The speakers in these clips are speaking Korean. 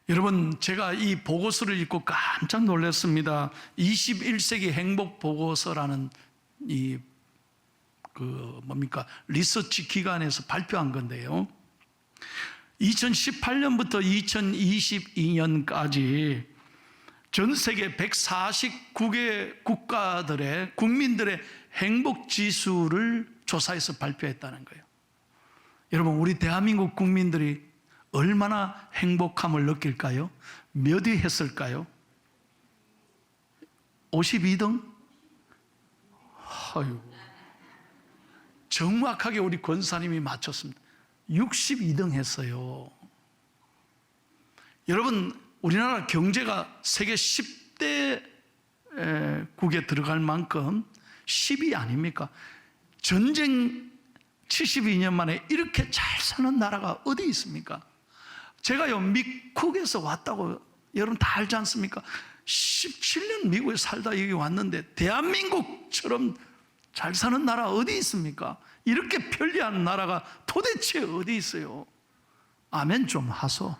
여러분, 제가 이 보고서를 읽고 깜짝 놀랐습니다. 21세기 행복 보고서라는 리서치 기관에서 발표한 건데요. 2018년부터 2022년까지 전 세계 149개 국가들의 국민들의 행복 지수를 조사해서 발표했다는 거예요. 여러분, 우리 대한민국 국민들이 얼마나 행복함을 느낄까요? 몇 위 했을까요? 52등? 아유, 정확하게 우리 권사님이 맞췄습니다. 62등 했어요. 여러분, 우리나라 경제가 세계 10대 국에 들어갈 만큼 10위 아닙니까? 전쟁 72년 만에 이렇게 잘 사는 나라가 어디 있습니까? 제가요, 미국에서 왔다고 여러분 다 알지 않습니까? 17년 미국에 살다 여기 왔는데 대한민국처럼 잘 사는 나라 어디 있습니까? 이렇게 편리한 나라가 도대체 어디 있어요? 아멘 좀 하소.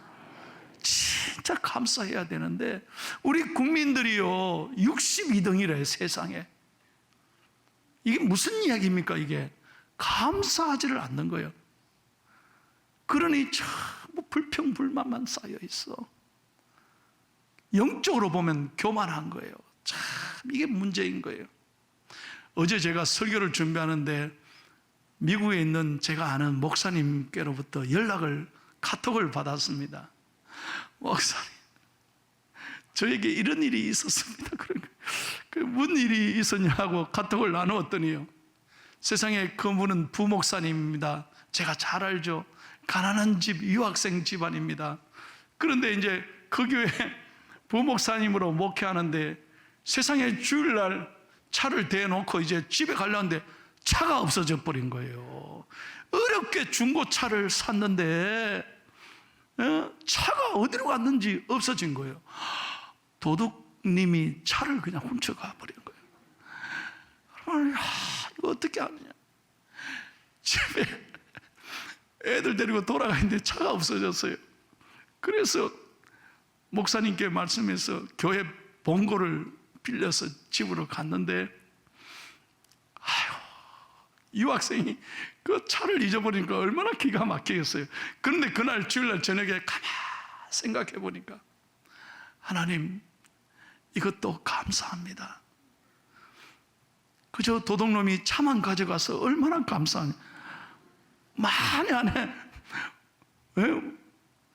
진짜 감사해야 되는데 우리 국민들이요 62등이래 세상에. 이게 무슨 이야기입니까? 이게 감사하지를 않는 거예요. 그러니 전부 불평불만만 쌓여 있어. 영적으로 보면 교만한 거예요. 참 이게 문제인 거예요. 어제 제가 설교를 준비하는데 미국에 있는 제가 아는 목사님께로부터 카톡을 받았습니다. 목사님, 저에게 이런 일이 있었습니다. 무슨 일이 있었냐고 카톡을 나누었더니요, 세상에 그분은 부목사님입니다. 제가 잘 알죠. 가난한 집 유학생 집안입니다. 그런데 이제 그 교회 부목사님으로 목회하는데 세상에 주일날 차를 대놓고 이제 집에 가려는데 차가 없어져 버린 거예요. 어렵게 중고차를 샀는데 차가 어디로 갔는지 없어진 거예요. 도둑님이 차를 그냥 훔쳐가 버린 거예요. 그러면 이거 어떻게 하느냐. 집에 애들 데리고 돌아가는데 차가 없어졌어요. 그래서 목사님께 말씀해서 교회 봉고를 빌려서 집으로 갔는데 유학생이 그 차를 잊어버리니까 얼마나 기가 막히겠어요. 그런데 그날 주일날 저녁에 가만히 생각해 보니까 하나님, 이것도 감사합니다. 그저 도둑놈이 차만 가져가서 얼마나 감사하냐. 만약에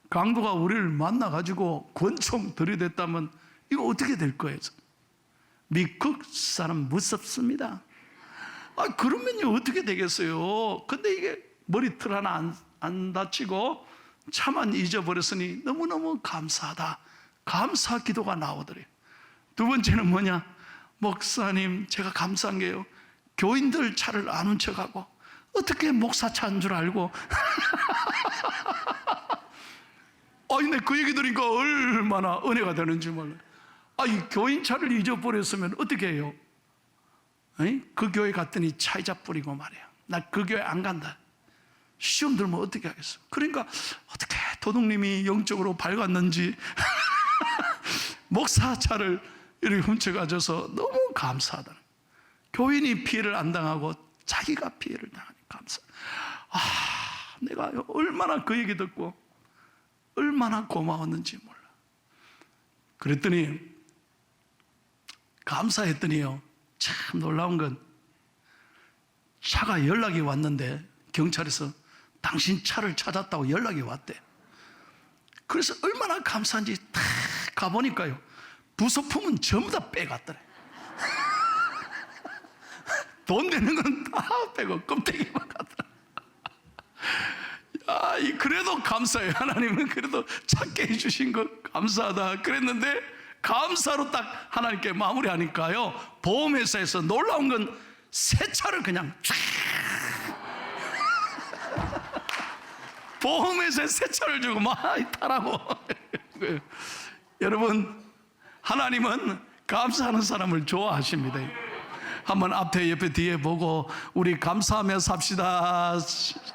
강도가 우리를 만나가지고 권총 들이댔다면 이거 어떻게 될 거예요? 미국 사람 무섭습니다. 그러면요 어떻게 되겠어요? 근데 이게 머리털 하나 안 다치고 차만 잊어버렸으니 너무너무 감사하다. 감사 기도가 나오더래요. 두 번째는 뭐냐? 목사님, 제가 감사한 게요, 교인들 차를 안 훔쳐가고 어떻게 목사 차인 줄 알고 근데 그 얘기 들으니까 얼마나 은혜가 되는지 몰라요. 이 교인 차를 잊어버렸으면 어떻게 해요? 그 교회 갔더니 차이자 뿌리고 말이야. 나 그 교회 안 간다. 시험 들면 어떻게 하겠어? 그러니까 어떻게 도둑님이 영적으로 밝았는지 목사 차를 이렇게 훔쳐가져서 너무 감사하다. 교인이 피해를 안 당하고 자기가 피해를 당하니 감사. 내가 얼마나 그 얘기 듣고 얼마나 고마웠는지 몰라. 그랬더니 감사했더니요, 참 놀라운 건 차가 연락이 왔는데 경찰에서 당신 차를 찾았다고 연락이 왔대. 그래서 얼마나 감사한지 딱 가보니까요, 부속품은 전부 다 빼갔더래. 돈 되는 건 다 빼고 껍데기만 갔더라. 그래도 감사해요. 하나님은 그래도 찾게 해주신 거 감사하다 그랬는데, 감사로 딱 하나님께 마무리하니까요, 보험회사에서 놀라운 건 새 차를 그냥 쫙 보험회사에 새 차를 주고 막 타라고. 여러분, 하나님은 감사하는 사람을 좋아하십니다. 한번 앞에 옆에 뒤에 보고 우리 감사하며 삽시다.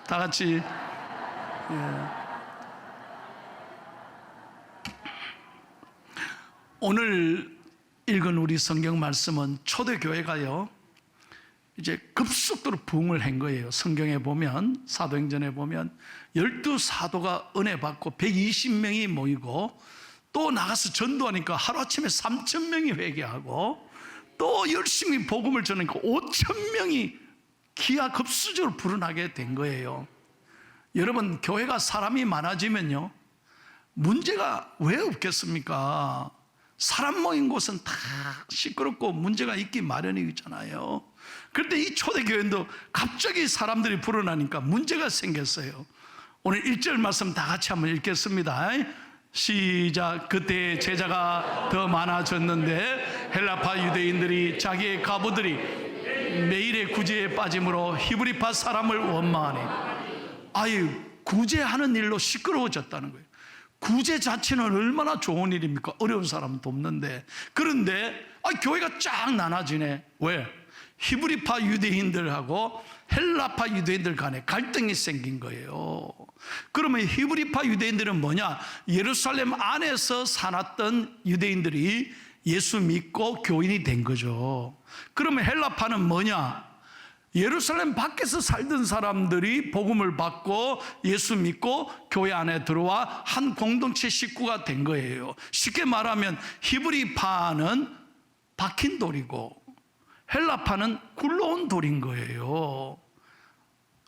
다 같이. 오늘 읽은 우리 성경 말씀은 초대교회가요, 이제 급속도로 부흥을 한 거예요. 성경에 보면, 사도행전에 보면 12사도가 은혜 받고 120명이 모이고, 또 나가서 전도하니까 하루아침에 3,000명이 회개하고, 또 열심히 복음을 전하니까 5,000명이 기하급수적으로 불어나게 된 거예요. 여러분, 교회가 사람이 많아지면요, 문제가 왜 없겠습니까? 사람 모인 곳은 다 시끄럽고 문제가 있기 마련이잖아요. 그런데 이 초대교회도 갑자기 사람들이 불어나니까 문제가 생겼어요. 오늘 1절 말씀 다 같이 한번 읽겠습니다. 시작. 그때 제자가 더 많아졌는데 헬라파 유대인들이 자기의 과부들이 매일의 구제에 빠짐으로 히브리파 사람을 원망하니, 아유, 구제하는 일로 시끄러워졌다는 거예요. 구제 자체는 얼마나 좋은 일입니까? 어려운 사람 돕는데. 그런데 교회가 쫙 나눠지네. 왜? 히브리파 유대인들하고 헬라파 유대인들 간에 갈등이 생긴 거예요. 그러면 히브리파 유대인들은 뭐냐? 예루살렘 안에서 살았던 유대인들이 예수 믿고 교인이 된 거죠. 그러면 헬라파는 뭐냐? 예루살렘 밖에서 살던 사람들이 복음을 받고 예수 믿고 교회 안에 들어와 한 공동체 식구가 된 거예요. 쉽게 말하면 히브리파는 박힌 돌이고 헬라파는 굴러온 돌인 거예요.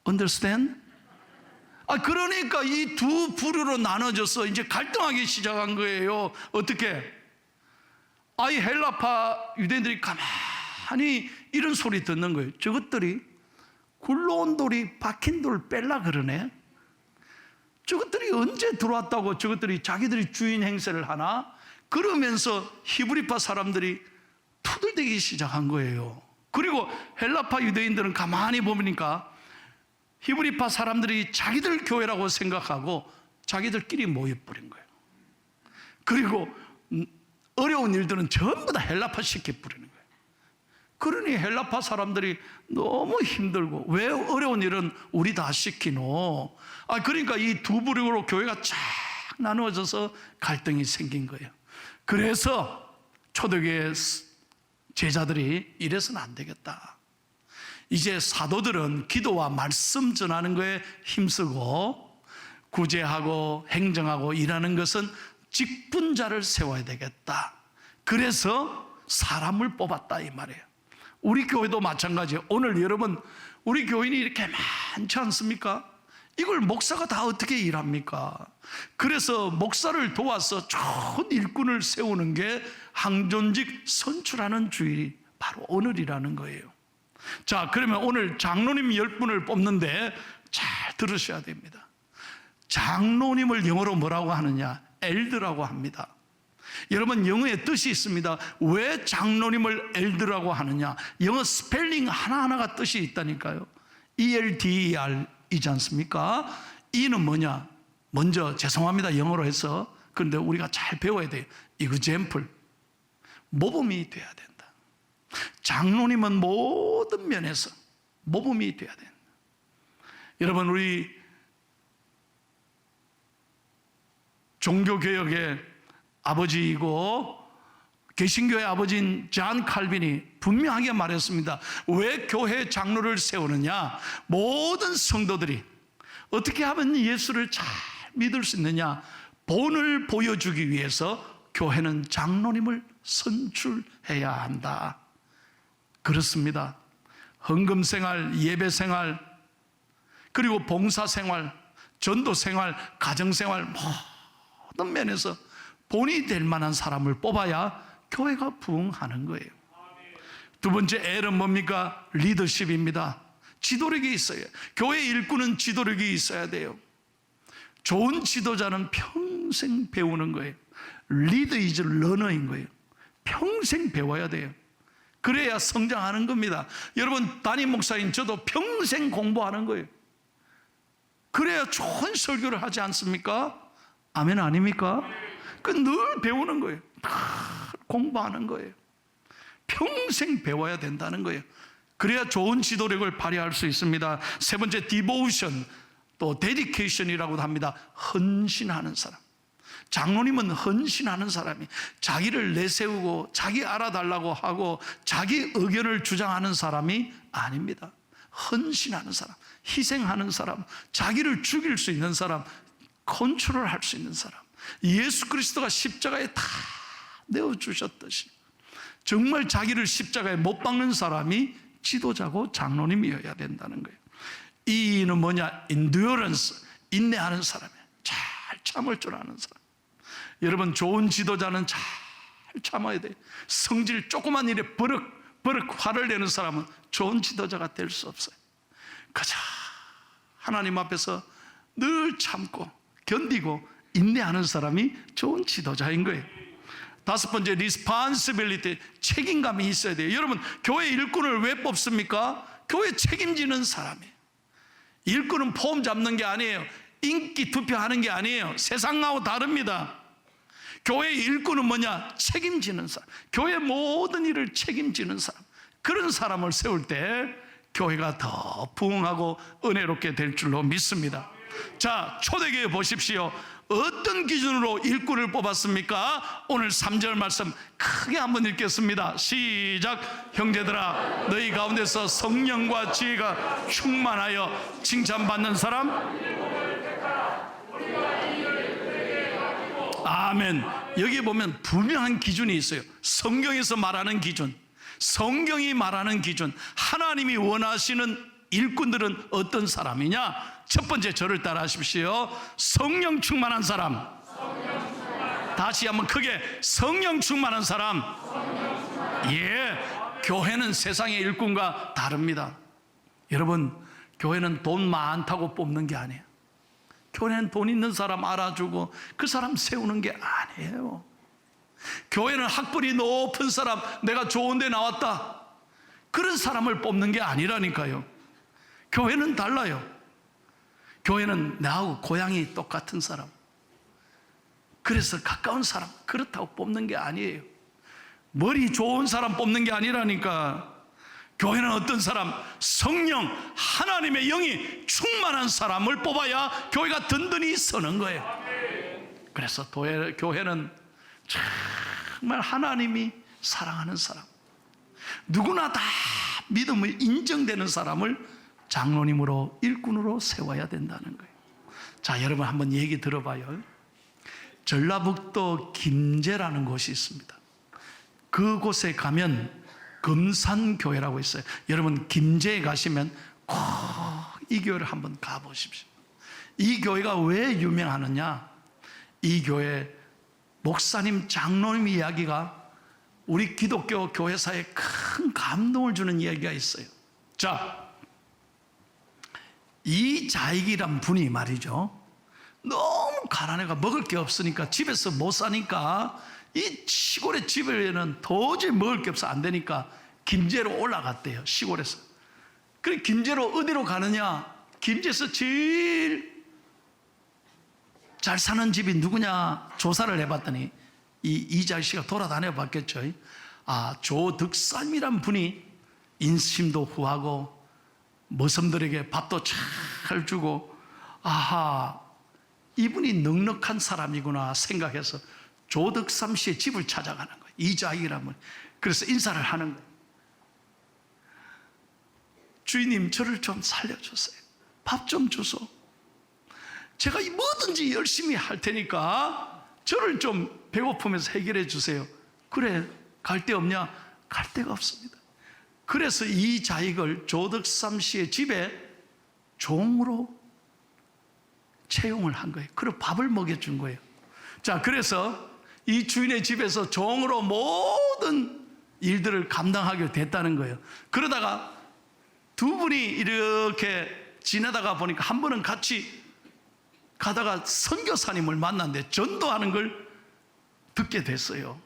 Understand? 그러니까 이 두 부류로 나눠져서 이제 갈등하기 시작한 거예요. 어떻게? 이 헬라파 유대인들이 가만히 이런 소리 듣는 거예요. 저것들이 굴러온 돌이 박힌 돌 뺄라 그러네. 저것들이 언제 들어왔다고 저것들이 자기들이 주인 행세를 하나? 그러면서 히브리파 사람들이 투덜대기 시작한 거예요. 그리고 헬라파 유대인들은 가만히 보니까 히브리파 사람들이 자기들 교회라고 생각하고 자기들끼리 모여버린 거예요. 그리고 어려운 일들은 전부 다 헬라파 시켜버리는 거예요. 그러니 헬라파 사람들이 너무 힘들고, 왜 어려운 일은 우리 다 시키노? 그러니까 이 두 부류로 교회가 쫙 나누어져서 갈등이 생긴 거예요. 그래서 초대교회 제자들이 이래서는 안 되겠다. 이제 사도들은 기도와 말씀 전하는 거에 힘쓰고 구제하고 행정하고 일하는 것은 직분자를 세워야 되겠다. 그래서 사람을 뽑았다 이 말이에요. 우리 교회도 마찬가지예요. 오늘 여러분, 우리 교인이 이렇게 많지 않습니까? 이걸 목사가 다 어떻게 일합니까? 그래서 목사를 도와서 좋은 일꾼을 세우는 게 항존직 선출하는 주일이 바로 오늘이라는 거예요. 자, 그러면 오늘 장로님 10분을 뽑는데 잘 들으셔야 됩니다. 장로님을 영어로 뭐라고 하느냐? 엘드라고 합니다. 여러분, 영어의 뜻이 있습니다. 왜 장로님을 엘드라고 하느냐? 영어 스펠링 하나하나가 뜻이 있다니까요. ELDER이지 않습니까? E는 뭐냐? 먼저 죄송합니다, 영어로 해서. 그런데 우리가 잘 배워야 돼요. example, 모범이 돼야 된다. 장로님은 모든 면에서 모범이 돼야 된다. 여러분, 우리 종교개혁의 아버지이고 개신교의 아버지인 잔 칼빈이 분명하게 말했습니다. 왜 교회 장로를 세우느냐? 모든 성도들이 어떻게 하면 예수를 잘 믿을 수 있느냐? 본을 보여주기 위해서 교회는 장로님을 선출해야 한다. 그렇습니다. 헌금생활, 예배생활, 그리고 봉사생활, 전도생활, 가정생활 모든 면에서 본이 될 만한 사람을 뽑아야 교회가 부흥하는 거예요. 두 번째 L은 뭡니까? 리더십입니다. 지도력이 있어요. 교회 일꾼은 지도력이 있어야 돼요. 좋은 지도자는 평생 배우는 거예요. 리더 이즈 러너인 거예요. 평생 배워야 돼요. 그래야 성장하는 겁니다. 여러분, 담임 목사인 저도 평생 공부하는 거예요. 그래야 좋은 설교를 하지 않습니까? 아멘 아닙니까? 늘 배우는 거예요. 공부하는 거예요. 평생 배워야 된다는 거예요. 그래야 좋은 지도력을 발휘할 수 있습니다. 세 번째, 디보우션, 또 데디케이션이라고도 합니다. 헌신하는 사람. 장로님은 헌신하는 사람이, 자기를 내세우고 자기 알아달라고 하고 자기 의견을 주장하는 사람이 아닙니다. 헌신하는 사람, 희생하는 사람, 자기를 죽일 수 있는 사람, 컨트롤할 수 있는 사람, 예수 그리스도가 십자가에 다 내어주셨듯이 정말 자기를 십자가에 못 박는 사람이 지도자고 장로님이어야 된다는 거예요. 이는 뭐냐? endurance, 인내하는 사람이에요. 잘 참을 줄 아는 사람. 여러분, 좋은 지도자는 잘 참아야 돼요. 성질 조그만 일에 버럭 화를 내는 사람은 좋은 지도자가 될 수 없어요. 그저 하나님 앞에서 늘 참고 견디고 인내하는 사람이 좋은 지도자인 거예요. 다섯 번째, responsibility, 책임감이 있어야 돼요. 여러분, 교회 일꾼을 왜 뽑습니까? 교회 책임지는 사람이에요. 일꾼은 폼 잡는 게 아니에요. 인기 투표하는 게 아니에요. 세상하고 다릅니다. 교회 일꾼은 뭐냐? 책임지는 사람, 교회 모든 일을 책임지는 사람. 그런 사람을 세울 때 교회가 더 부흥하고 은혜롭게 될 줄로 믿습니다. 자, 초대교회 보십시오. 어떤 기준으로 일꾼을 뽑았습니까? 오늘 3절 말씀 크게 한번 읽겠습니다. 시작. 형제들아, 너희 가운데서 성령과 지혜가 충만하여 칭찬받는 사람. 아멘. 여기 보면 분명한 기준이 있어요. 성경에서 말하는 기준, 성경이 말하는 기준, 하나님이 원하시는 일꾼들은 어떤 사람이냐? 첫 번째, 저를 따라 하십시오. 성령 충만한 사람. 다시 한번 크게, 성령 충만한 사람. 예, 교회는 세상의 일꾼과 다릅니다. 여러분, 교회는 돈 많다고 뽑는 게 아니에요. 교회는 돈 있는 사람 알아주고 그 사람 세우는 게 아니에요. 교회는 학벌이 높은 사람, 내가 좋은 데 나왔다, 그런 사람을 뽑는 게 아니라니까요. 교회는 달라요. 교회는 나하고 고향이 똑같은 사람, 그래서 가까운 사람, 그렇다고 뽑는 게 아니에요. 머리 좋은 사람 뽑는 게 아니라니까. 교회는 어떤 사람? 성령, 하나님의 영이 충만한 사람을 뽑아야 교회가 든든히 서는 거예요. 그래서 교회는 정말 하나님이 사랑하는 사람, 누구나 다 믿음을 인정되는 사람을 장로님으로, 일꾼으로 세워야 된다는 거예요. 자, 여러분 한번 얘기 들어봐요. 전라북도 김제라는 곳이 있습니다. 그곳에 가면 금산교회라고 있어요. 여러분, 김제에 가시면 꼭 이 교회를 한번 가보십시오. 이 교회가 왜 유명하느냐? 이 교회 목사님, 장로님 이야기가 우리 기독교 교회사에 큰 감동을 주는 이야기가 있어요. 자, 이자익이란 분이 말이죠, 너무 가난해가 먹을 게 없으니까, 집에서 못 사니까, 이 시골의 집에는 도저히 먹을 게 없어 안 되니까 김제로 올라갔대요. 시골에서. 그래, 김제로 어디로 가느냐? 김제에서 제일 잘 사는 집이 누구냐 조사를 해봤더니 이자익 씨가 돌아다녀 봤겠죠. 아, 조덕삼이란 분이 인심도 후하고 머슴들에게 밥도 잘 주고, 아하, 이분이 넉넉한 사람이구나 생각해서 조덕삼 씨의 집을 찾아가는 거예요. 이자익이라는 분. 그래서 인사를 하는 거예요. 주인님, 저를 좀 살려주세요. 밥 좀 주소. 제가 뭐든지 열심히 할 테니까 저를 좀 배고프면서 해결해 주세요. 그래, 갈 데 없냐? 갈 데가 없습니다. 그래서 이자익을 조덕삼 씨의 집에 종으로 채용을 한 거예요. 그리고 밥을 먹여준 거예요. 자, 그래서 이 주인의 집에서 종으로 모든 일들을 감당하게 됐다는 거예요. 그러다가 두 분이 이렇게 지내다가 보니까 한 번은 같이 가다가 선교사님을 만났는데 전도하는 걸 듣게 됐어요.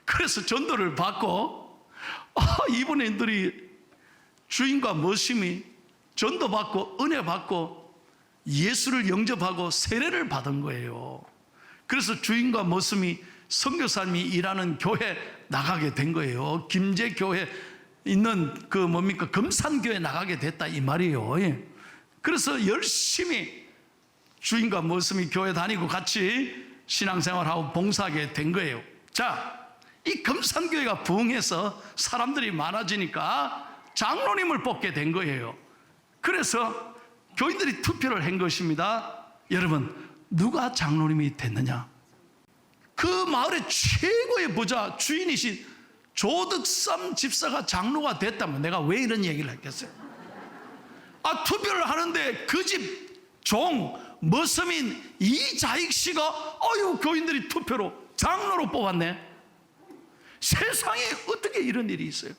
그래서 전도를 받고, 이분들이 주인과 머심이 전도받고 은혜 받고 예수를 영접하고 세례를 받은 거예요. 그래서 주인과 머슴이 선교사님이 일하는 교회 나가게 된 거예요. 김제교회 있는 금산교회 나가게 됐다 이 말이에요. 그래서 열심히 주인과 머슴이 교회 다니고 같이 신앙생활하고 봉사하게 된 거예요. 자, 이 금산교회가 부흥해서 사람들이 많아지니까 장로님을 뽑게 된 거예요. 그래서 교인들이 투표를 한 것입니다. 여러분, 누가 장로님이 됐느냐? 그 마을의 최고의 부자 주인이신 조득삼 집사가 장로가 됐다면 내가 왜 이런 얘기를 했겠어요? 투표를 하는데 그 집 종 머슴인 이자익 씨가 교인들이 투표로 장로로 뽑았네. 세상에 어떻게 이런 일이 있어요?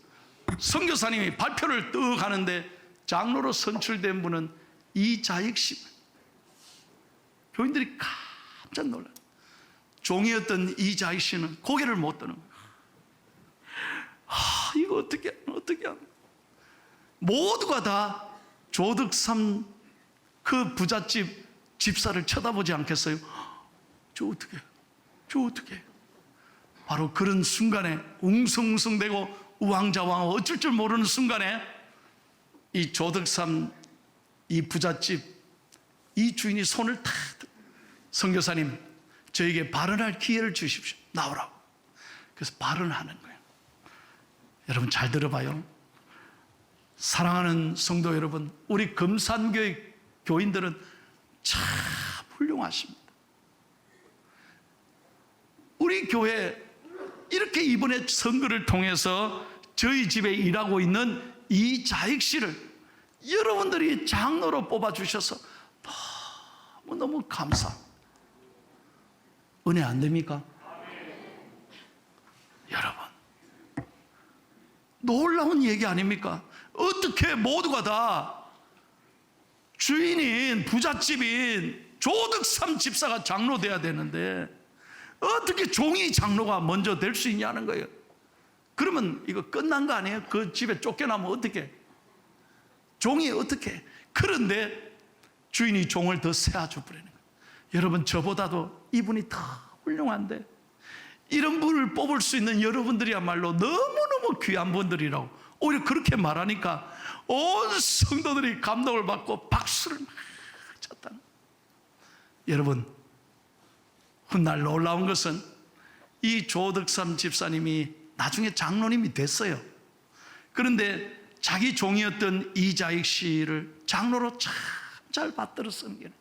선교사님이 발표를 떡 하는데 장로로 선출된 분은 이자익 씨. 교인들이 깜짝 놀라요. 종이었던 이자익 씨는 고개를 못 드는 거예요. 이거 어떻게 하나? 모두가 다 조득삼 그 부잣집 집사를 쳐다보지 않겠어요? 저 어떻게? 바로 그런 순간에 웅성웅성대고 우왕좌왕 어쩔 줄 모르는 순간에 이 조득삼 이 부잣집 이 주인이 손을 탁 선교사님, 저에게 발언할 기회를 주십시오. 나오라고. 그래서 발언하는 거예요. 여러분 잘 들어봐요. 사랑하는 성도 여러분, 우리 금산교회 교인들은 참 훌륭하십니다. 우리 교회 이렇게 이번에 선거를 통해서 저희 집에 일하고 있는 이자익 씨를 여러분들이 장로로 뽑아주셔서 너무 감사합니다. 은혜 안 됩니까? 여러분, 놀라운 얘기 아닙니까? 어떻게 모두가 다 주인인 부잣집인 조득삼 집사가 장로 돼야 되는데 어떻게 종이 장로가 먼저 될 수 있냐는 거예요. 그러면 이거 끝난 거 아니에요? 그 집에 쫓겨나면 어떻게? 종이 어떻게? 그런데 주인이 종을 더 세워줘 버리는 거예요. 여러분, 저보다도 이분이 더 훌륭한데 이런 분을 뽑을 수 있는 여러분들이야말로 너무너무 귀한 분들이라고 오히려 그렇게 말하니까 온 성도들이 감동을 받고 박수를 막 쳤다. 여러분, 훗날 놀라운 것은 이 조득삼 집사님이 나중에 장로님이 됐어요. 그런데 자기 종이었던 이자익 씨를 장로로 참 잘 받들어 섬기는.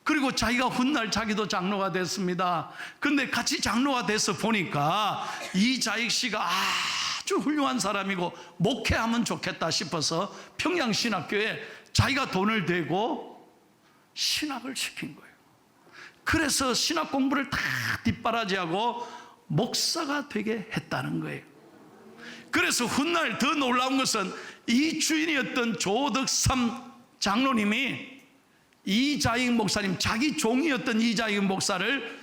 그리고 자기가 훗날 자기도 장로가 됐습니다. 그런데 같이 장로가 돼서 보니까 이자익 씨가 아주 훌륭한 사람이고 목회하면 좋겠다 싶어서 평양신학교에 자기가 돈을 대고 신학을 시킨 거예요. 그래서 신학 공부를 다 뒷바라지하고 목사가 되게 했다는 거예요. 그래서 훗날 더 놀라운 것은 이 주인이었던 조득삼 장로님이 이자익 목사님, 자기 종이었던 이자익 목사를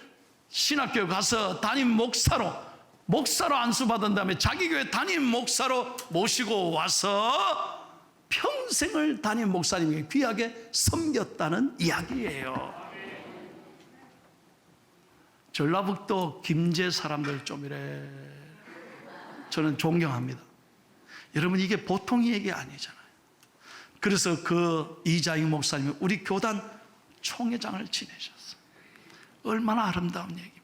신학교에 가서 담임 목사로 안수받은 다음에 자기 교회 담임 목사로 모시고 와서 평생을 담임 목사님에게 귀하게 섬겼다는 이야기예요. 전라북도 김제 사람들 좀 이래 저는 존경합니다. 여러분, 이게 보통 얘기 아니잖아요. 그래서 그 이자익 목사님이 우리 교단 총회장을 지내셨어요. 얼마나 아름다운 얘기입니다.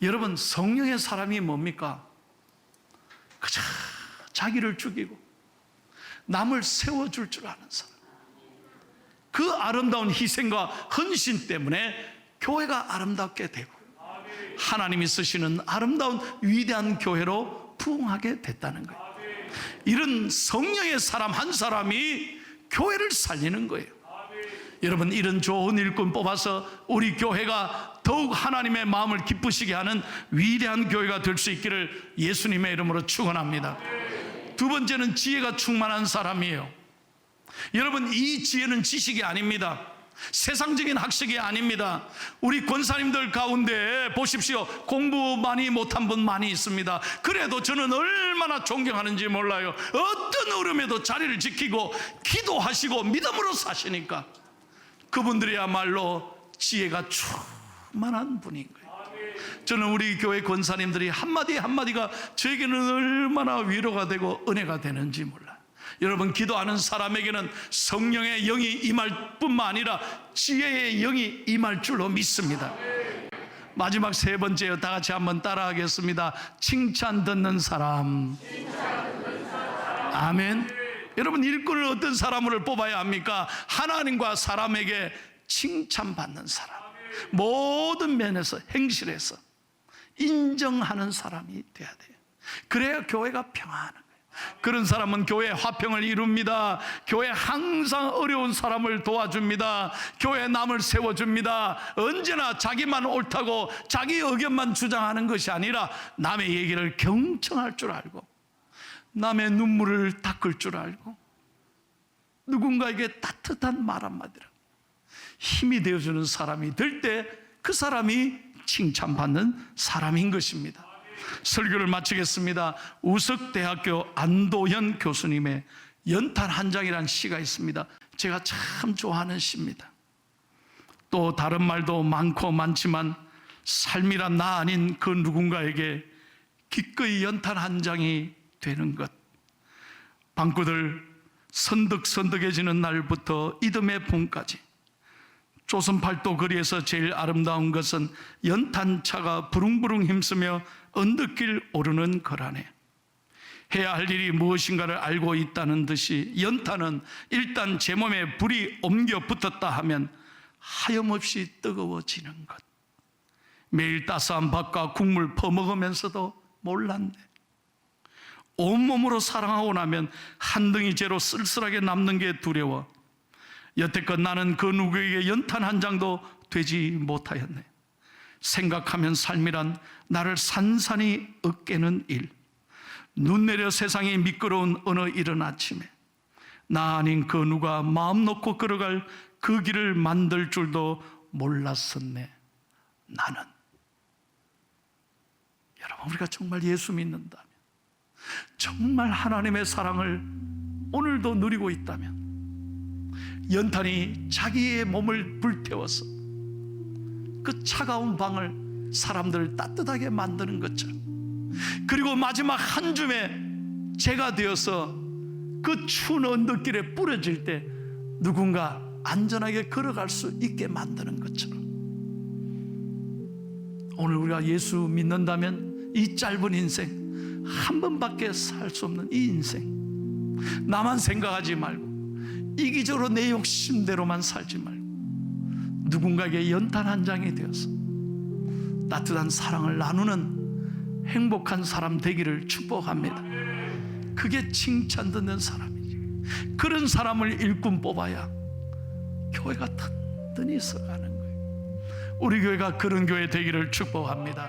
여러분, 성령의 사람이 뭡니까? 그저 자기를 죽이고 남을 세워줄 줄 아는 사람. 그 아름다운 희생과 헌신 때문에 교회가 아름답게 되고 하나님이 쓰시는 아름다운 위대한 교회로 부흥하게 됐다는 거예요. 이런 성령의 사람 한 사람이 교회를 살리는 거예요. 여러분, 이런 좋은 일꾼 뽑아서 우리 교회가 더욱 하나님의 마음을 기쁘시게 하는 위대한 교회가 될 수 있기를 예수님의 이름으로 축원합니다. 두 번째는 지혜가 충만한 사람이에요. 여러분, 이 지혜는 지식이 아닙니다. 세상적인 학식이 아닙니다. 우리 권사님들 가운데 보십시오. 공부 많이 못한 분 많이 있습니다. 그래도 저는 얼마나 존경하는지 몰라요. 어떤 어려움에도 자리를 지키고 기도하시고 믿음으로 사시니까 그분들이야말로 지혜가 충만한 분인 거예요. 저는 우리 교회 권사님들이 한마디 한마디가 저에게는 얼마나 위로가 되고 은혜가 되는지 몰라요. 여러분, 기도하는 사람에게는 성령의 영이 임할 뿐만 아니라 지혜의 영이 임할 줄로 믿습니다. 마지막 세 번째요. 다 같이 한번 따라하겠습니다. 칭찬 듣는 사람. 아멘. 여러분, 일꾼을 어떤 사람을 뽑아야 합니까? 하나님과 사람에게 칭찬받는 사람. 모든 면에서, 행실에서 인정하는 사람이 돼야 돼요. 그래야 교회가 평안한 거예요. 그런 사람은 교회 화평을 이룹니다. 교회 항상 어려운 사람을 도와줍니다. 교회 남을 세워줍니다. 언제나 자기만 옳다고 자기 의견만 주장하는 것이 아니라 남의 얘기를 경청할 줄 알고, 남의 눈물을 닦을 줄 알고, 누군가에게 따뜻한 말 한마디로 힘이 되어주는 사람이 될 때 그 사람이 칭찬받는 사람인 것입니다. 설교를 마치겠습니다. 우석대학교 안도현 교수님의 연탄 한 장이라는 시가 있습니다. 제가 참 좋아하는 시입니다. 또 다른 말도 많고 많지만 삶이란 나 아닌 그 누군가에게 기꺼이 연탄 한 장이 되는 것. 방구들 선득선득해지는 날부터 이듬해 봄까지 조선 팔도 거리에서 제일 아름다운 것은 연탄차가 부릉부릉 힘쓰며 언덕길 오르는 거라네. 해야 할 일이 무엇인가를 알고 있다는 듯이 연탄은 일단 제 몸에 불이 옮겨 붙었다 하면 하염없이 뜨거워지는 것. 매일 따스한 밥과 국물 퍼먹으면서도 몰랐네. 온몸으로 사랑하고 나면 한 덩이 재로 쓸쓸하게 남는 게 두려워 여태껏 나는 그 누구에게 연탄 한 장도 되지 못하였네. 생각하면 삶이란 나를 산산이 으깨는 일. 눈 내려 세상이 미끄러운 어느 이른 아침에 나 아닌 그 누가 마음 놓고 걸어갈 그 길을 만들 줄도 몰랐었네. 나는. 여러분, 우리가 정말 예수 믿는다면, 정말 하나님의 사랑을 오늘도 누리고 있다면, 연탄이 자기의 몸을 불태워서 그 차가운 방을 사람들을 따뜻하게 만드는 것처럼, 그리고 마지막 한 줌의 재가 되어서 그 추운 언덕길에 뿌려질 때 누군가 안전하게 걸어갈 수 있게 만드는 것처럼, 오늘 우리가 예수 믿는다면 이 짧은 인생, 한 번밖에 살 수 없는 이 인생, 나만 생각하지 말고 이기적으로 내 욕심대로만 살지 말고 누군가에게 연탄 한 장이 되어서 따뜻한 사랑을 나누는 행복한 사람 되기를 축복합니다. 그게 칭찬 듣는 사람이지. 그런 사람을 일꾼 뽑아야 교회가 든든히 서가는 거예요. 우리 교회가 그런 교회 되기를 축복합니다.